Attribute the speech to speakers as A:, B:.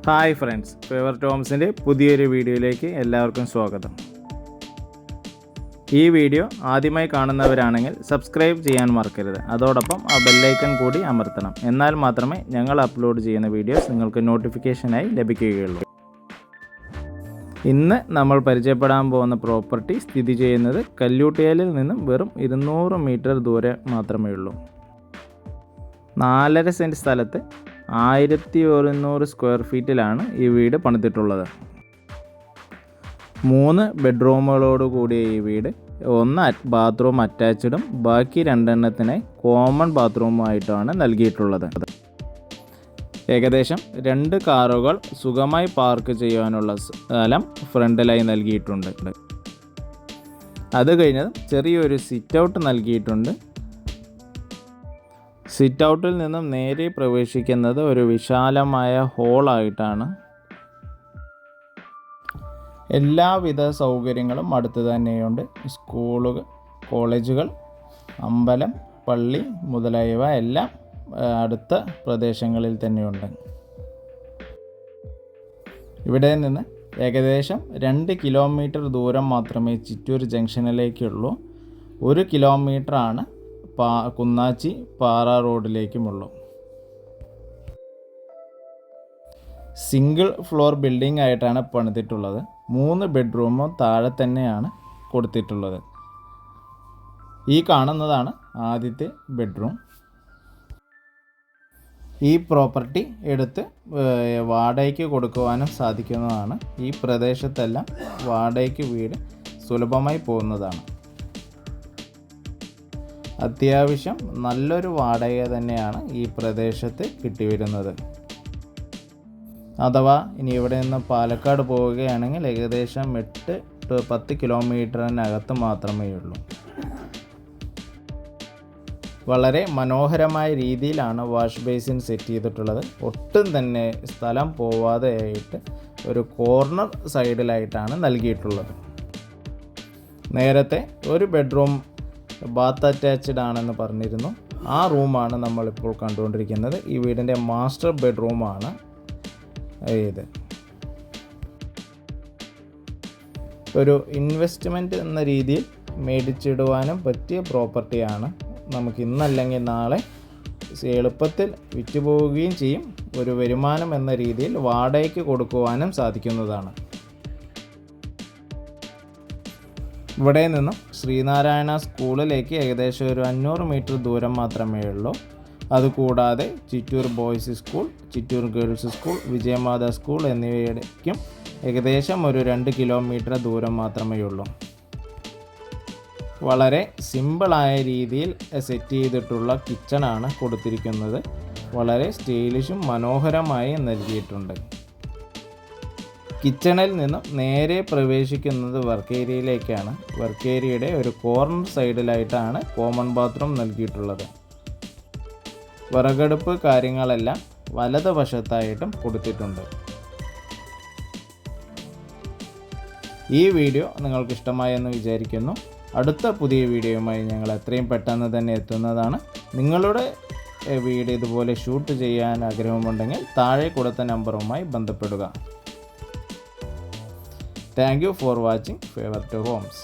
A: Hi friends, favour ടോംസിൻ്റെ പുതിയൊരു വീഡിയോയിലേക്ക് എല്ലാവർക്കും സ്വാഗതം. ഈ വീഡിയോ ആദ്യമായി കാണുന്നവരാണെങ്കിൽ സബ്സ്ക്രൈബ് ചെയ്യാൻ മറക്കരുത്. അതോടൊപ്പം ആ ബെല്ലൈക്കൺ കൂടി അമർത്തണം. എന്നാൽ മാത്രമേ ഞങ്ങൾ അപ്ലോഡ് ചെയ്യുന്ന വീഡിയോസ് നിങ്ങൾക്ക് നോട്ടിഫിക്കേഷനായി ലഭിക്കുകയുള്ളൂ. ഇന്ന് നമ്മൾ പരിചയപ്പെടാൻ പോകുന്ന പ്രോപ്പർട്ടി സ്ഥിതി ചെയ്യുന്നത് കല്ലൂട്ടിയാലിൽ നിന്നും വെറും 200 മീറ്റർ ദൂരെ മാത്രമേ ഉള്ളൂ. 4.5 സെൻറ്റ് സ്ഥലത്ത് 1100 സ്ക്വയർ ഫീറ്റിലാണ് ഈ വീട് പണിതിട്ടുള്ളത്. 3 ബെഡ്റൂമുകളോട് കൂടിയ ഈ വീട് 1 ബാത്റൂം അറ്റാച്ച്ഡും ബാക്കി 2 കോമൺ ബാത്റൂമുമായിട്ടാണ് നൽകിയിട്ടുള്ളത്. ഏകദേശം 2 കാറുകൾ സുഖമായി പാർക്ക് ചെയ്യാനുള്ള സ്ഥലം ഫ്രണ്ടിലായി നൽകിയിട്ടുണ്ട്. അത് കഴിഞ്ഞ് ചെറിയൊരു സിറ്റ് ഔട്ട് നൽകിയിട്ടുണ്ട്. സിറ്റ് ഔട്ടിൽ നിന്നും നേരെ പ്രവേശിക്കുന്നത് ഒരു വിശാലമായ ഹോളായിട്ടാണ്. എല്ലാവിധ സൗകര്യങ്ങളും അടുത്ത് തന്നെയുണ്ട്. സ്കൂളുകൾ, കോളേജുകൾ, അമ്പലം, പള്ളി മുതലായവ എല്ലാം അടുത്ത പ്രദേശങ്ങളിൽ തന്നെയുണ്ട്. ഇവിടെ നിന്ന് ഏകദേശം 2 കിലോമീറ്റർ ദൂരം മാത്രമേ ചിറ്റൂർ ജംഗ്ഷനിലേക്കുള്ളൂ. 1 കിലോമീറ്ററാണ് കുന്നാച്ചി പാറ റോഡിലേക്കുമുള്ളൂ. സിംഗിൾ ഫ്ലോർ ബിൽഡിംഗ് ആയിട്ടാണ് പണിതിട്ടുള്ളത്. 3 ബെഡ്റൂമും താഴെ തന്നെയാണ് കൊടുത്തിട്ടുള്ളത്. ഈ കാണുന്നതാണ് ആദ്യത്തെ ബെഡ്റൂം. ഈ പ്രോപ്പർട്ടി എടുത്ത് വാടകയ്ക്ക് കൊടുക്കുവാനും സാധിക്കുന്നതാണ്. ഈ പ്രദേശത്തെല്ലാം വാടകയ്ക്ക് വീട് സുലഭമായി പോകുന്നതാണ്. അത്യാവശ്യം നല്ലൊരു വാടക തന്നെയാണ് ഈ പ്രദേശത്ത് കിട്ടിവരുന്നത്. അഥവാ ഇനി ഇവിടെ നിന്ന് പാലക്കാട് പോവുകയാണെങ്കിൽ ഏകദേശം 8 to 10 കിലോമീറ്ററിനകത്ത് മാത്രമേ ഉള്ളൂ. വളരെ മനോഹരമായ രീതിയിലാണ് വാഷ് ബേസിൻ സെറ്റ് ചെയ്തിട്ടുള്ളത്. ഒട്ടും തന്നെ സ്ഥലം പോവാതെയായിട്ട് ഒരു കോർണർ സൈഡിലായിട്ടാണ് നൽകിയിട്ടുള്ളത്. നേരത്തെ ഒരു ബെഡ്റൂം ബാത്ത് അറ്റാച്ച്ഡ് ആണെന്ന് പറഞ്ഞിരുന്നു. ആ റൂമാണ് നമ്മളിപ്പോൾ കണ്ടുകൊണ്ടിരിക്കുന്നത്. ഈ വീടിൻ്റെ മാസ്റ്റർ ബെഡ്റൂമാണ് ഇത്. ഒരു ഇൻവെസ്റ്റ്മെൻറ്റ് എന്ന രീതിയിൽ മേടിച്ചിടുവാനും പറ്റിയ പ്രോപ്പർട്ടിയാണ്. നമുക്ക് ഇന്നല്ലെങ്കിൽ നാളെ എളുപ്പത്തിൽ വിറ്റുപോവുകയും ചെയ്യും. ഒരു വരുമാനം എന്ന രീതിയിൽ വാടകയ്ക്ക് കൊടുക്കുവാനും സാധിക്കുന്നതാണ്. ഇവിടെ നിന്നും ശ്രീനാരായണ സ്കൂളിലേക്ക് ഏകദേശം ഒരു 500 മീറ്റർ ദൂരം മാത്രമേ ഉള്ളൂ. അതുകൂടാതെ Chittur boys school, Chittur girls school, Vijayamatha school എന്നിവയ്ക്കും ഏകദേശം ഒരു 2 കിലോമീറ്റർ ദൂരം മാത്രമേ ഉള്ളൂ. വളരെ സിമ്പിളായ രീതിയിൽ സെറ്റ് ചെയ്തിട്ടുള്ള കിച്ചണാണ് കൊടുത്തിരിക്കുന്നത്. വളരെ സ്റ്റൈലിഷും മനോഹരമായി നൽകിയിട്ടുണ്ട്. കിച്ചണിൽ നിന്നും നേരെ പ്രവേശിക്കുന്നത് വർക്ക് ഏരിയയിലേക്കാണ്. വർക്ക് ഏരിയയുടെ ഒരു കോർണർ സൈഡിലായിട്ടാണ് കോമൺ ബാത്റൂം നൽകിയിട്ടുള്ളത്. വിറകടുപ്പ് കാര്യങ്ങളെല്ലാം വലതുവശത്തായിട്ടും കൊടുത്തിട്ടുണ്ട്. ഈ വീഡിയോ നിങ്ങൾക്ക് ഇഷ്ടമായെന്ന് വിചാരിക്കുന്നു. അടുത്ത പുതിയ വീഡിയോയുമായി ഞങ്ങൾ എത്രയും പെട്ടെന്ന് തന്നെ എത്തുന്നതാണ്. നിങ്ങളുടെ വീഡിയോ ഇതുപോലെ ഷൂട്ട് ചെയ്യാൻ ആഗ്രഹമുണ്ടെങ്കിൽ താഴെ കൊടുത്ത നമ്പറുമായി ബന്ധപ്പെടുക. Thank you for watching Favor to Homes.